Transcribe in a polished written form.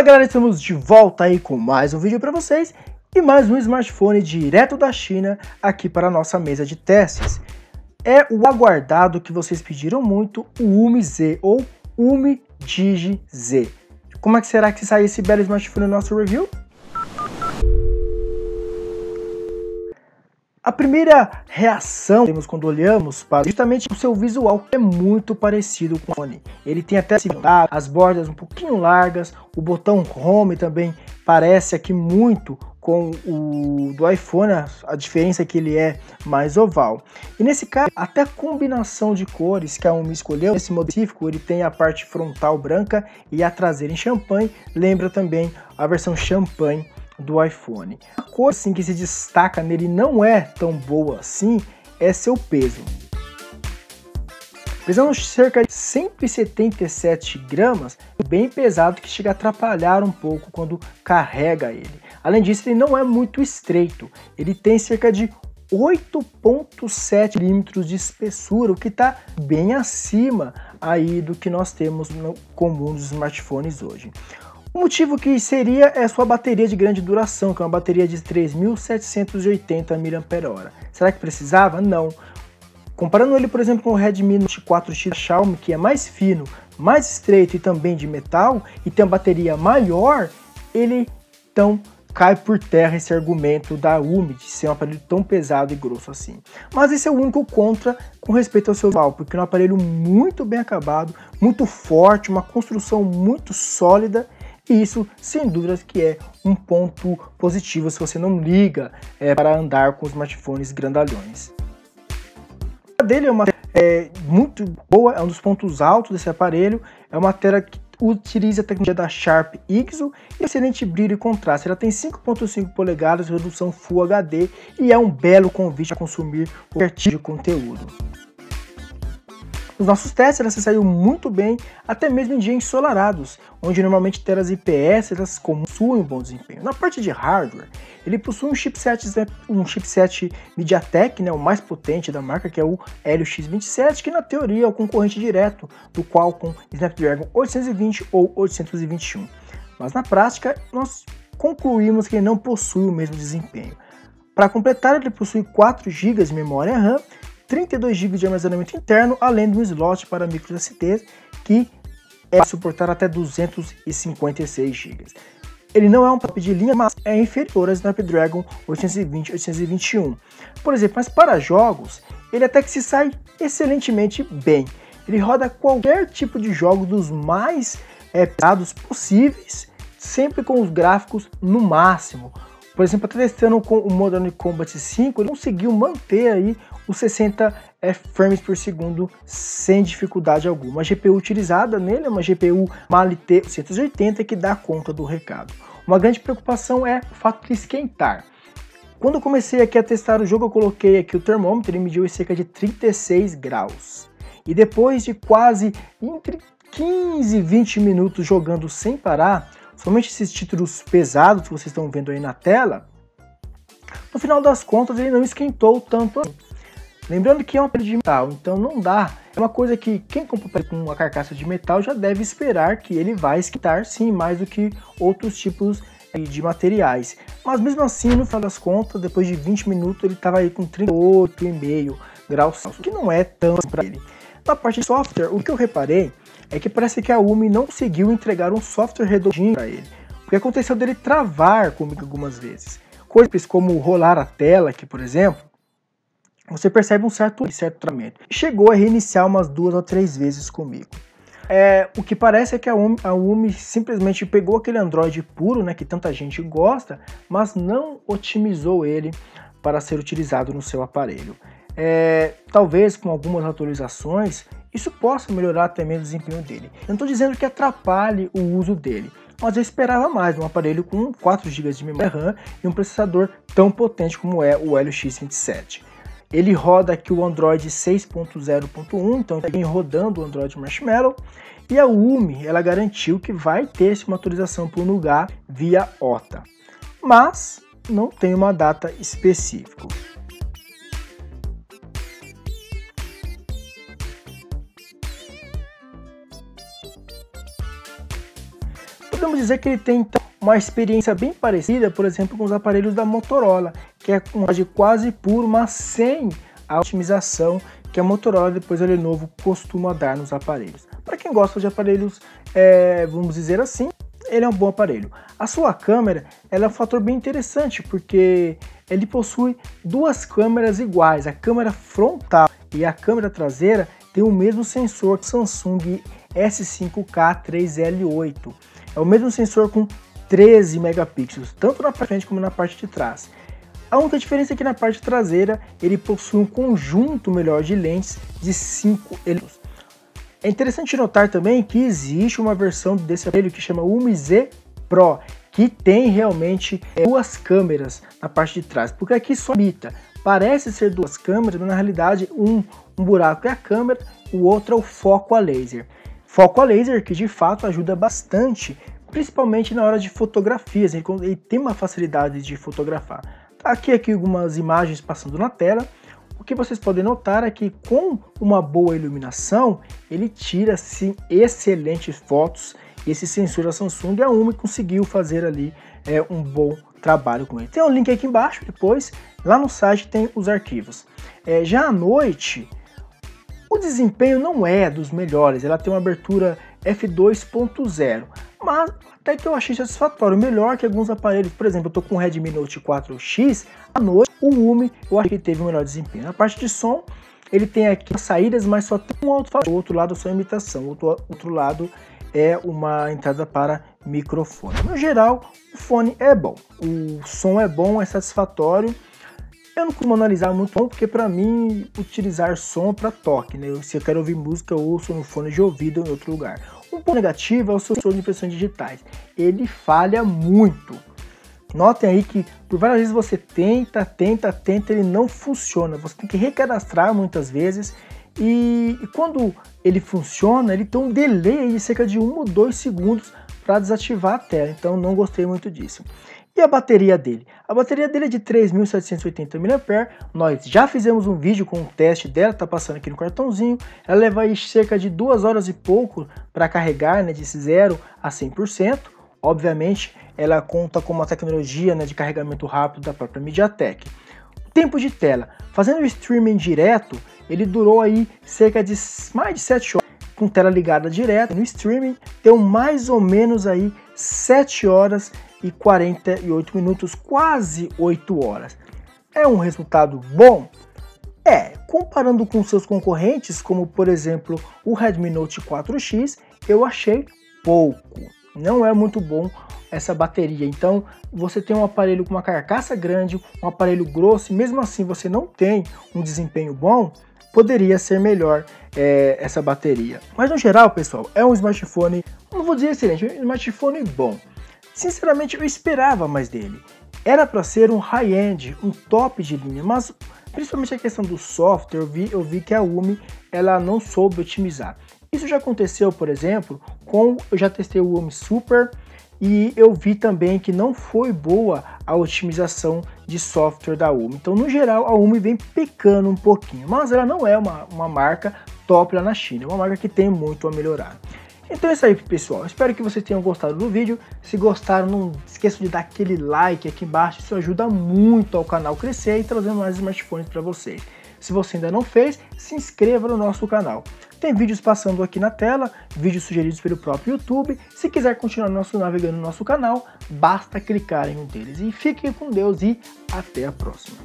Fala galera, estamos de volta aí com mais um vídeo para vocês e mais um smartphone direto da China aqui para a nossa mesa de testes. É o aguardado que vocês pediram muito, o UMI Z ou UMI Digi Z. Como é que será que sai esse belo smartphone no nosso review? A primeira reação que temos quando olhamos para justamente o seu visual, que é muito parecido com o iPhone. Ele tem até as bordas um pouquinho largas, o botão Home também parece aqui muito com o do iPhone, a diferença é que ele é mais oval. E nesse caso, até a combinação de cores que a UMI escolheu, nesse modelo específico, ele tem a parte frontal branca e a traseira em champanhe, lembra também a versão champanhe do iPhone. A coisa assim, que se destaca nele não é tão boa assim, é seu peso. Pesando cerca de 177 gramas, é bem pesado que chega a atrapalhar um pouco quando carrega ele. Além disso, ele não é muito estreito, ele tem cerca de 8,7 milímetros de espessura, o que está bem acima aí do que nós temos no comum dos smartphones hoje. O motivo que seria é sua bateria de grande duração, que é uma bateria de 3.780 mAh. Será que precisava? Não. Comparando ele, por exemplo, com o Redmi Note 4X da Xiaomi, que é mais fino, mais estreito e também de metal, e tem uma bateria maior, ele então cai por terra esse argumento da UMI de ser um aparelho tão pesado e grosso assim. Mas esse é o único contra com respeito ao seu visual, porque é um aparelho muito bem acabado, muito forte, uma construção muito sólida. E isso, sem dúvidas, que é um ponto positivo se você não liga para andar com smartphones grandalhões. A dele é uma muito boa, é um dos pontos altos desse aparelho, é uma tela que utiliza a tecnologia da Sharp IGZO e excelente brilho e contraste. Ela tem 5.5 polegadas, resolução Full HD e é um belo convite a consumir qualquer tipo de conteúdo. Nos nossos testes ela se saiu muito bem, até mesmo em dias ensolarados, onde normalmente telas IPS elas possuem um bom desempenho. Na parte de hardware, ele possui um chipset MediaTek, o mais potente da marca, que é o Helio X27, que na teoria é o concorrente direto do Qualcomm Snapdragon 820 ou 821. Mas na prática, nós concluímos que ele não possui o mesmo desempenho. Para completar, ele possui 4 GB de memória RAM, 32 GB de armazenamento interno, além de um slot para microSD que é suportar até 256 GB. Ele não é um top de linha, mas é inferior ao Snapdragon 820 e 821. Por exemplo, mas para jogos, ele até que se sai excelentemente bem. Ele roda qualquer tipo de jogo dos mais pesados possíveis, sempre com os gráficos no máximo. Por exemplo, até testando com o Modern Combat 5, ele conseguiu manter aí os 60 frames por segundo sem dificuldade alguma. A GPU utilizada nele é uma GPU Mali T180 que dá conta do recado. Uma grande preocupação é o fato de esquentar. Quando eu comecei aqui a testar o jogo, eu coloquei aqui o termômetro, ele mediu cerca de 36 graus. E depois de quase entre 15 e 20 minutos jogando sem parar, somente esses títulos pesados que vocês estão vendo aí na tela, no final das contas ele não esquentou tanto assim. Lembrando que é um aparelho de metal, então não dá. É uma coisa que quem compra com uma carcaça de metal já deve esperar que ele vai esquentar sim, mais do que outros tipos de materiais. Mas mesmo assim, no final das contas, depois de 20 minutos, ele estava aí com 38,5 graus Celsius, que não é tanto para ele. Na parte de software, o que eu reparei é que parece que a UMI não conseguiu entregar um software redondinho para ele. Porque aconteceu dele travar comigo algumas vezes. Coisas como rolar a tela aqui, por exemplo, você percebe um certo tratamento. Chegou a reiniciar umas 2 ou 3 vezes comigo. O que parece é que a UMI simplesmente pegou aquele Android puro, que tanta gente gosta, mas não otimizou ele para ser utilizado no seu aparelho. Talvez com algumas atualizações isso possa melhorar até mesmo o desempenho dele. Eu não estou dizendo que atrapalhe o uso dele, mas eu esperava mais um aparelho com 4 GB de memória RAM e um processador tão potente como é o Helio X27. Ele roda aqui o Android 6.0.1, então está rodando o Android Marshmallow, e a UMI ela garantiu que vai ter uma atualização para o Nougat via OTA, mas não tem uma data específica. Podemos dizer que ele tem então uma experiência bem parecida, por exemplo, com os aparelhos da Motorola, que é com de quase puro, mas sem a otimização que a Motorola depois a Lenovo costuma dar nos aparelhos. Para quem gosta de aparelhos, vamos dizer assim, ele é um bom aparelho. A sua câmera ela é um fator bem interessante, porque ele possui duas câmeras iguais. A câmera frontal e a câmera traseira tem o mesmo sensor que o Samsung S5K3L8. É o mesmo sensor com 13 megapixels, tanto na parte de frente como na parte de trás. A única diferença é que na parte traseira ele possui um conjunto melhor de lentes de 5 elementos. É interessante notar também que existe uma versão desse aparelho que chama Umi Z Pro, que tem realmente duas câmeras na parte de trás, porque aqui só imita, parece ser duas câmeras, mas na realidade um buraco é a câmera, o outro é o foco a laser. Foco a laser que de fato ajuda bastante, principalmente na hora de fotografias, ele tem uma facilidade de fotografar. Tá aqui algumas imagens passando na tela. O que vocês podem notar é que com uma boa iluminação, ele tira sim excelentes fotos. Esse sensor da Samsung, a Umi conseguiu fazer ali um bom trabalho com ele. Tem um link aqui embaixo, depois lá no site tem os arquivos. Já à noite, o desempenho não é dos melhores, ela tem uma abertura f2.0, mas até que eu achei satisfatório, melhor que alguns aparelhos. Por exemplo, eu estou com o Redmi Note 4X, à noite o Umi eu achei que teve um melhor desempenho. Na parte de som, ele tem aqui as saídas, mas só tem um alto-falante, o outro lado é só imitação, o outro lado é uma entrada para microfone. No geral, o fone é bom, o som é bom, é satisfatório. Eu não costumo analisar muito som, porque para mim utilizar som para toque, né? Se eu quero ouvir música, eu ouço no fone de ouvido em outro lugar. Um ponto negativo é o sensor de impressões digitais. Ele falha muito. Notem aí que por várias vezes você tenta, ele não funciona. Você tem que recadastrar muitas vezes. E quando ele funciona, ele tem um delay de cerca de 1 ou 2 segundos para desativar a tela. Então não gostei muito disso. E a bateria dele? A bateria dele é de 3.780 mAh. Nós já fizemos um vídeo com um teste dela, tá passando aqui no cartãozinho. Ela leva aí cerca de 2 horas e pouco para carregar, né, de 0 a 100%. Obviamente, ela conta com uma tecnologia, né, de carregamento rápido da própria MediaTek. Tempo de tela. Fazendo o streaming direto, ele durou aí cerca de mais de 7 horas. Com tela ligada direto no streaming, deu mais ou menos aí 7 horas e 48 minutos, quase 8 horas. É um resultado bom? Comparando com seus concorrentes, como por exemplo o Redmi Note 4X, eu achei pouco. Não é muito bom essa bateria. Então você tem um aparelho com uma carcaça grande, um aparelho grosso, e mesmo assim você não tem um desempenho bom, poderia ser melhor essa bateria. Mas no geral, pessoal, é um smartphone, não vou dizer excelente, é um smartphone bom. Sinceramente, eu esperava mais dele. Era para ser um high-end, um top de linha, mas principalmente a questão do software, eu vi que a Umi ela não soube otimizar. Isso já aconteceu, por exemplo, eu já testei o Umi Super e eu vi também que não foi boa a otimização de software da Umi. Então, no geral, a Umi vem pecando um pouquinho, mas ela não é uma marca top lá na China, é uma marca que tem muito a melhorar. Então é isso aí, pessoal. Espero que vocês tenham gostado do vídeo. Se gostaram, não esqueçam de dar aquele like aqui embaixo. Isso ajuda muito ao canal crescer e trazendo mais smartphones para vocês. Se você ainda não fez, se inscreva no nosso canal. Tem vídeos passando aqui na tela, vídeos sugeridos pelo próprio YouTube. Se quiser continuar navegando no nosso canal, basta clicar em um deles. E fiquem com Deus e até a próxima.